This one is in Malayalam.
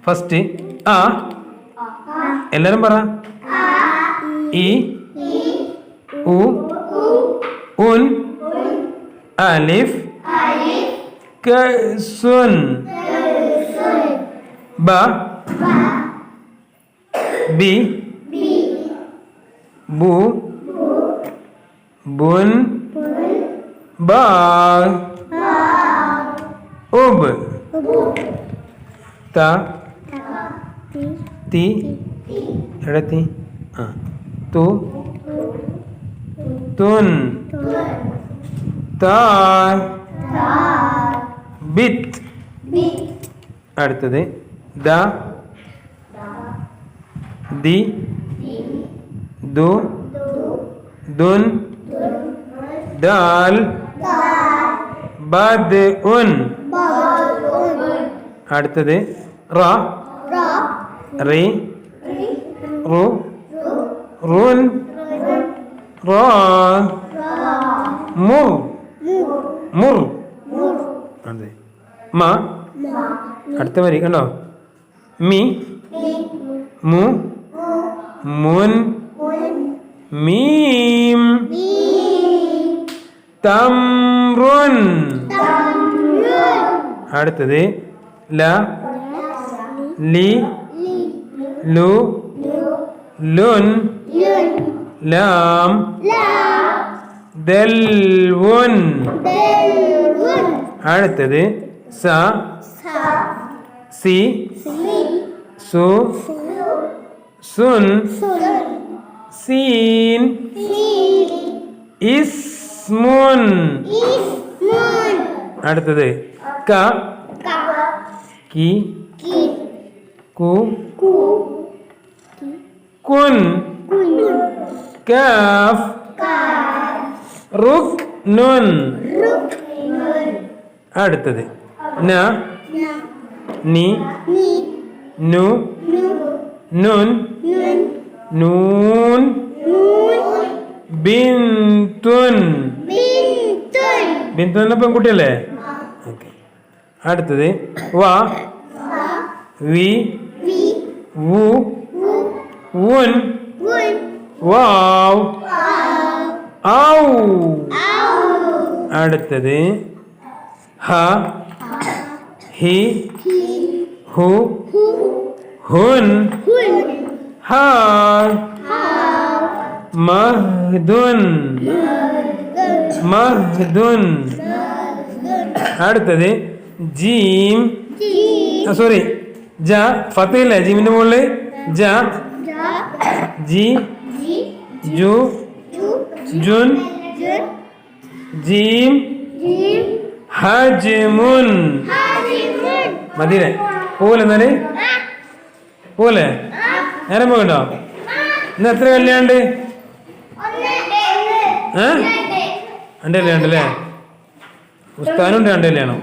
ഫസ്റ്റ് ആ, എല്ലാരും പറ. ഇ ഉ ഉൻ അലിഫ് കസുൻ ബ ബി ബു ബുൻ ബാ ഉബ് ത തി എടത്തി ആ തു തുൻ താ ബിത്ത്. അടുത്തത് ദ ദി ദു ദുൻ ദാൽ ബദ് ഉൻ. അടുത്തത് റ റി റു റുൻ റ മുർ മുർ. അതെ മ. അടുത്ത വരി കണ്ടോ? മി മു മുൻ മീം തംറുൻ. അടുത്തത് ല ലി ലു ലുൻ ലാം ദൽവുൻ. അടുത്തത് സ സി സു സുൻ സീൻ ഇസ്മുൻ. അടുത്തത് ക കി കു കുൻ കാഫ് റുക്നുൻ. അടുത്തത് ന നി നു നുൻ നൂൻ ബിന്തുൻ. ബിന്തുൻ പെൺകുട്ടിയല്ലേ? ഓക്കെ. അടുത്തത് വ വി വു ഉൻ വാവ് ഔ. അടുത്തത് ഹ ഹി ഹു ഹുൻ ഹ മഹ്ദുൻ മഹ്ദുൻ. അടുത്തത് ജീം സോറി ജ ഫത്തയില്ലേ ജീമിന്റെ മുകളിൽ ജ ജി ജു ജുൻ ജീം ഹജ്മുൻ. മതിരെ പോലെ എന്നാല് പോലെ നേരം പോകണ്ടോ? ഇന്ന് എത്ര കല്യാണ്ട്? രണ്ട് കല്യാണ്ടല്ലേ? ഉസ്താനുണ്ട് രണ്ട് കല്യാണം.